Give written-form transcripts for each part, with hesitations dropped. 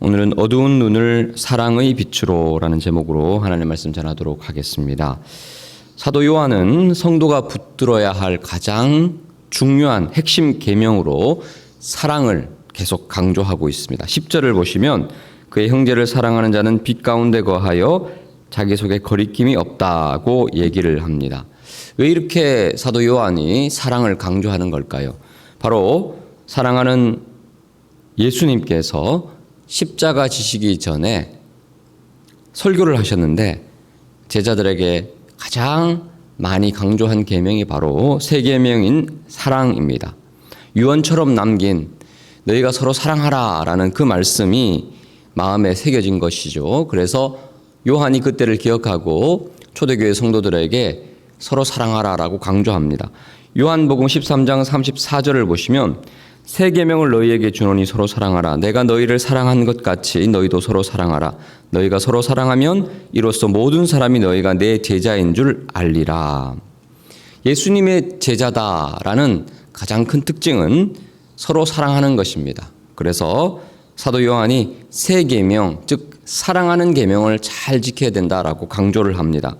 오늘은 어두운 눈을 사랑의 빛으로라는 제목으로 하나님의 말씀 전하도록 하겠습니다. 사도 요한은 성도가 붙들어야 할 가장 중요한 핵심 계명으로 사랑을 계속 강조하고 있습니다. 10절을 보시면 그의 형제를 사랑하는 자는 빛 가운데 거하여 자기 속에 거리낌이 없다고 얘기를 합니다. 왜 이렇게 사도 요한이 사랑을 강조하는 걸까요? 바로 사랑하는 예수님께서 십자가 지시기 전에 설교를 하셨는데 제자들에게 가장 많이 강조한 계명이 바로 세 계명인 사랑입니다. 유언처럼 남긴 너희가 서로 사랑하라 라는 그 말씀이 마음에 새겨진 것이죠. 그래서 요한이 그때를 기억하고 초대교회 성도들에게 서로 사랑하라 라고 강조합니다. 요한복음 13장 34절을 보시면 새 계명을 너희에게 주노니 서로 사랑하라. 내가 너희를 사랑한 것 같이 너희도 서로 사랑하라. 너희가 서로 사랑하면 이로써 모든 사람이 너희가 내 제자인 줄 알리라. 예수님의 제자다라는 가장 큰 특징은 서로 사랑하는 것입니다. 그래서 사도 요한이 새 계명, 즉 사랑하는 계명을 잘 지켜야 된다라고 강조를 합니다.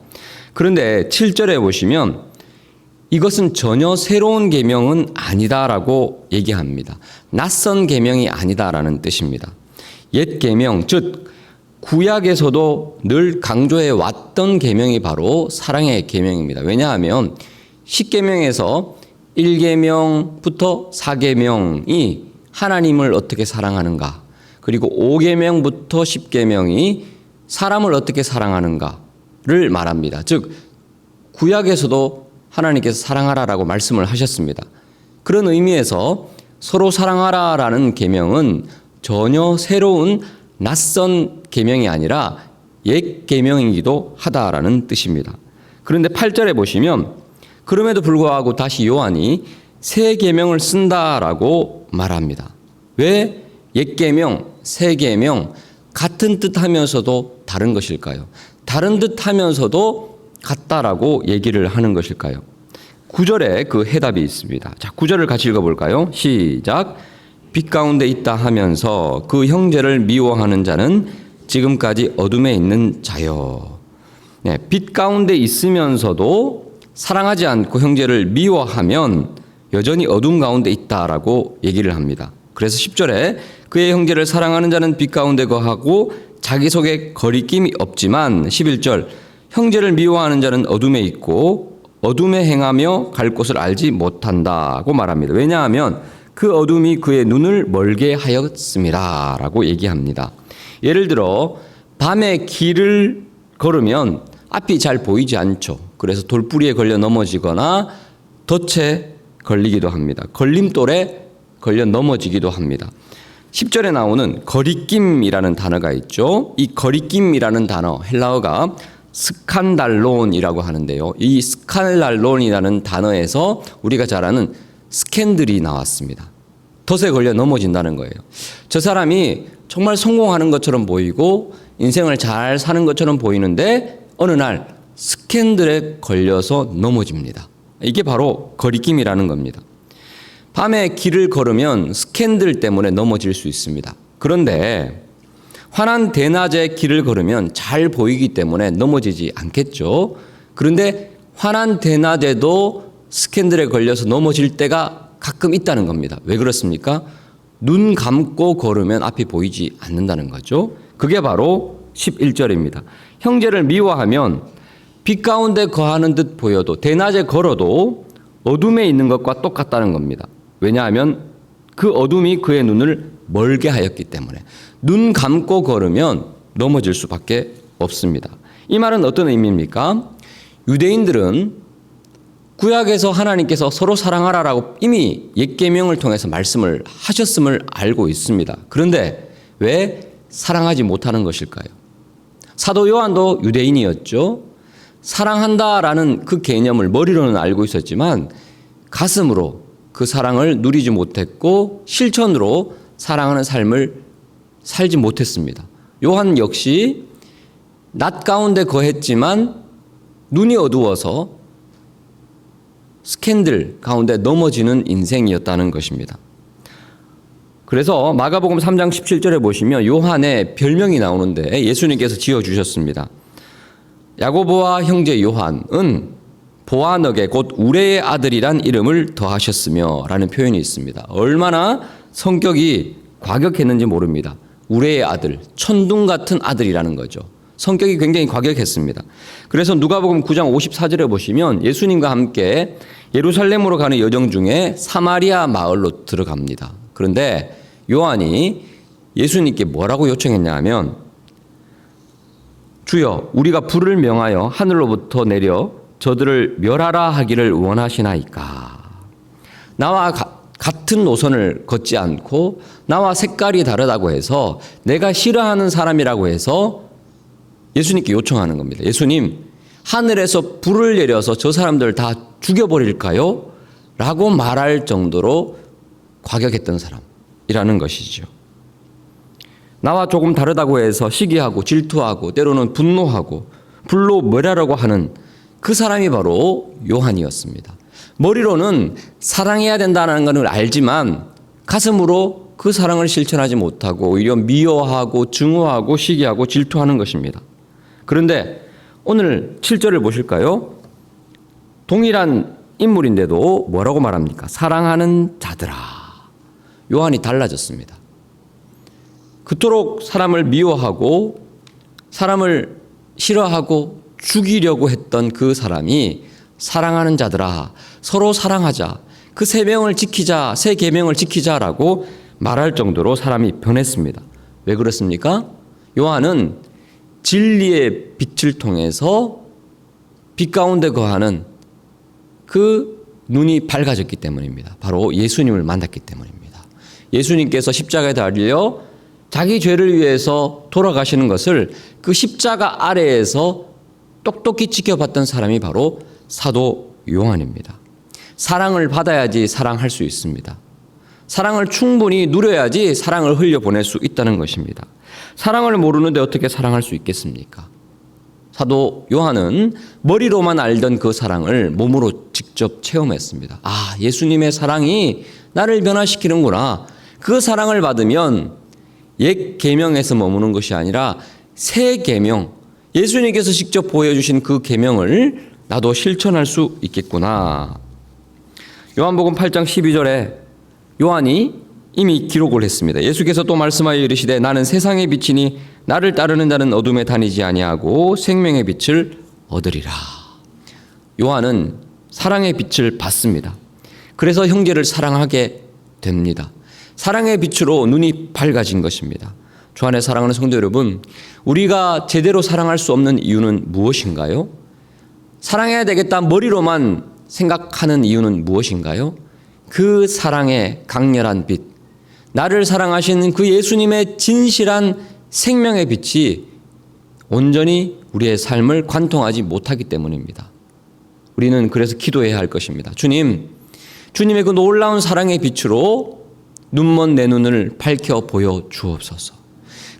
그런데 7절에 보시면 이것은 전혀 새로운 계명은 아니다라고 얘기합니다. 낯선 계명이 아니다라는 뜻입니다. 옛 계명, 즉 구약에서도 늘 강조해 왔던 계명이 바로 사랑의 계명입니다. 왜냐하면 10계명에서 1계명부터 4계명이 하나님을 어떻게 사랑하는가, 그리고 5계명부터 10계명이 사람을 어떻게 사랑하는가를 말합니다. 즉 구약에서도 하나님께서 사랑하라라고 말씀을 하셨습니다. 그런 의미에서 서로 사랑하라라는 계명은 전혀 새로운 낯선 계명이 아니라 옛 계명이기도 하다라는 뜻입니다. 그런데 8절에 보시면 그럼에도 불구하고 다시 요한이 새 계명을 쓴다라고 말합니다. 왜 옛 계명, 새 계명 같은 뜻하면서도 다른 것일까요? 다른 듯하면서도 같다라고 얘기를 하는 것일까요? 9절에 그 해답이 있습니다. 자, 9절을 같이 읽어볼까요? 시작. 빛 가운데 있다 하면서 그 형제를 미워하는 자는 지금까지 어둠에 있는 자요. 네, 빛 가운데 있으면서도 사랑하지 않고 형제를 미워하면 여전히 어둠 가운데 있다라고 얘기를 합니다. 그래서 10절에 그의 형제를 사랑하는 자는 빛 가운데 거하고 자기 속에 거리낌이 없지만 11절 형제를 미워하는 자는 어둠에 있고 어둠에 행하며 갈 곳을 알지 못한다고 말합니다. 왜냐하면 그 어둠이 그의 눈을 멀게 하였습니다 라고 얘기합니다. 예를 들어 밤에 길을 걸으면 앞이 잘 보이지 않죠. 그래서 돌뿌리에 걸려 넘어지거나 덫에 걸리기도 합니다. 걸림돌에 걸려 넘어지기도 합니다. 10절에 나오는 거리낌이라는 단어가 있죠. 이 거리낌이라는 단어 헬라어가 스칸달론이라고 하는데요. 이 스칸달론이라는 단어에서 우리가 잘 아는 스캔들이 나왔습니다. 덫에 걸려 넘어진다는 거예요. 저 사람이 정말 성공하는 것처럼 보이고 인생을 잘 사는 것처럼 보이는데 어느 날 스캔들에 걸려서 넘어집니다. 이게 바로 거리낌이라는 겁니다. 밤에 길을 걸으면 스캔들 때문에 넘어질 수 있습니다. 그런데 환한 대낮에 길을 걸으면 잘 보이기 때문에 넘어지지 않겠죠. 그런데 환한 대낮에도 스캔들에 걸려서 넘어질 때가 가끔 있다는 겁니다. 왜 그렇습니까? 눈 감고 걸으면 앞이 보이지 않는다는 거죠. 그게 바로 11절입니다. 형제를 미워하면 빛 가운데 거하는 듯 보여도 대낮에 걸어도 어둠에 있는 것과 똑같다는 겁니다. 왜냐하면 그 어둠이 그의 눈을 멀게 하였기 때문에 눈 감고 걸으면 넘어질 수밖에 없습니다. 이 말은 어떤 의미입니까? 유대인들은 구약에서 하나님께서 서로 사랑하라라고 이미 옛 계명을 통해서 말씀을 하셨음을 알고 있습니다. 그런데 왜 사랑하지 못하는 것일까요? 사도 요한도 유대인이었죠. 사랑한다라는 그 개념을 머리로는 알고 있었지만 가슴으로 그 사랑을 누리지 못했고 실천으로 사랑하는 삶을 살지 못했습니다. 요한 역시 낮 가운데 거했지만 눈이 어두워서 스캔들 가운데 넘어지는 인생이었다는 것입니다. 그래서 마가복음 3장 17절에 보시면 요한의 별명이 나오는데 예수님께서 지어주셨습니다. 야고보와 형제 요한은 보아너게 곧 우레의 아들이란 이름을 더하셨으며 라는 표현이 있습니다. 얼마나 성격이 과격했는지 모릅니다. 우레의 아들, 천둥 같은 아들이라는 거죠. 성격이 굉장히 과격했습니다. 그래서 누가복음 9장 54절에 보시면 예수님과 함께 예루살렘으로 가는 여정 중에 사마리아 마을로 들어갑니다. 그런데 요한이 예수님께 뭐라고 요청했냐 하면 주여 우리가 불을 명하여 하늘로부터 내려 저들을 멸하라 하기를 원하시나이까. 나와 같은 노선을 걷지 않고 나와 색깔이 다르다고 해서 내가 싫어하는 사람이라고 해서 예수님께 요청하는 겁니다. 예수님, 하늘에서 불을 내려서 저 사람들 다 죽여버릴까요? 라고 말할 정도로 과격했던 사람이라는 것이죠. 나와 조금 다르다고 해서 시기하고 질투하고 때로는 분노하고 불로 멸하려고 하는 그 사람이 바로 요한이었습니다. 머리로는 사랑해야 된다는 것을 알지만 가슴으로 그 사랑을 실천하지 못하고 오히려 미워하고 증오하고 시기하고 질투하는 것입니다. 그런데 오늘 7절을 보실까요? 동일한 인물인데도 뭐라고 말합니까? 사랑하는 자들아. 요한이 달라졌습니다. 그토록 사람을 미워하고 사람을 싫어하고 죽이려고 했던 그 사람이 사랑하는 자들아, 서로 사랑하자, 그 세 명을 지키자, 세 계명을 지키자라고 말할 정도로 사람이 변했습니다. 왜 그렇습니까? 요한은 진리의 빛을 통해서 빛 가운데 거하는 그 눈이 밝아졌기 때문입니다. 바로 예수님을 만났기 때문입니다. 예수님께서 십자가에 달려 자기 죄를 위해서 돌아가시는 것을 그 십자가 아래에서 똑똑히 지켜봤던 사람이 바로 사도 요한입니다. 사랑을 받아야지 사랑할 수 있습니다. 사랑을 충분히 누려야지 사랑을 흘려보낼 수 있다는 것입니다. 사랑을 모르는데 어떻게 사랑할 수 있겠습니까? 사도 요한은 머리로만 알던 그 사랑을 몸으로 직접 체험했습니다. 아, 예수님의 사랑이 나를 변화시키는구나. 그 사랑을 받으면 옛 계명에서 머무는 것이 아니라 새 계명, 예수님께서 직접 보여주신 그 계명을 나도 실천할 수 있겠구나. 요한복음 8장 12절에 요한이 이미 기록을 했습니다. 예수께서 또 말씀하여 이르시되 나는 세상의 빛이니 나를 따르는 자는 어둠에 다니지 아니하고 생명의 빛을 얻으리라. 요한은 사랑의 빛을 받습니다. 그래서 형제를 사랑하게 됩니다. 사랑의 빛으로 눈이 밝아진 것입니다. 주 안에 사랑하는 성도 여러분, 우리가 제대로 사랑할 수 없는 이유는 무엇인가요? 사랑해야 되겠다 머리로만 생각하는 이유는 무엇인가요? 그 사랑의 강렬한 빛, 나를 사랑하시는 그 예수님의 진실한 생명의 빛이 온전히 우리의 삶을 관통하지 못하기 때문입니다. 우리는 그래서 기도해야 할 것입니다. 주님, 주님의 그 놀라운 사랑의 빛으로 눈먼 내 눈을 밝혀 보여 주옵소서.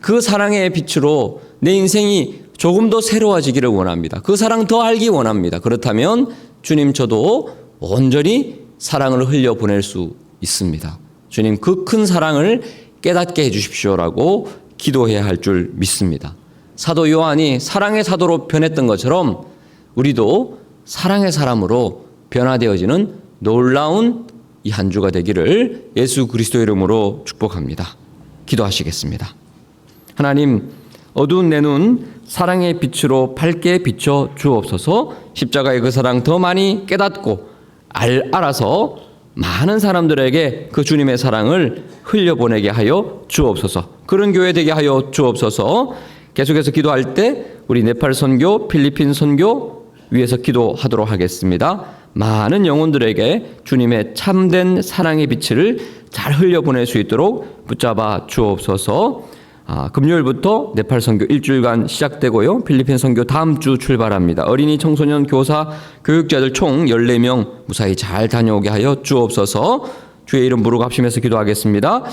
그 사랑의 빛으로 내 인생이 조금 더 새로워지기를 원합니다. 그 사랑 더 알기 원합니다. 그렇다면 주님, 저도 온전히 사랑을 흘려보낼 수 있습니다. 주님, 그 큰 사랑을 깨닫게 해주십시오라고 기도해야 할 줄 믿습니다. 사도 요한이 사랑의 사도로 변했던 것처럼 우리도 사랑의 사람으로 변화되어지는 놀라운 이 한 주가 되기를 예수 그리스도 이름으로 축복합니다. 기도하시겠습니다. 하나님, 어두운 내 눈 사랑의 빛으로 밝게 비춰 주옵소서. 십자가의 그 사랑 더 많이 깨닫고 알아서 많은 사람들에게 그 주님의 사랑을 흘려보내게 하여 주옵소서. 그런 교회 되게 하여 주옵소서. 계속해서 기도할 때 우리 네팔 선교, 필리핀 선교 위해서 기도하도록 하겠습니다. 많은 영혼들에게 주님의 참된 사랑의 빛을 잘 흘려보낼 수 있도록 붙잡아 주옵소서. 금요일부터 네팔 선교 일주일간 시작되고요. 필리핀 선교 다음 주 출발합니다. 어린이, 청소년, 교사, 교육자들 총 14명 무사히 잘 다녀오게 하여 주옵소서. 주의 이름 부르고 합심해서 기도하겠습니다.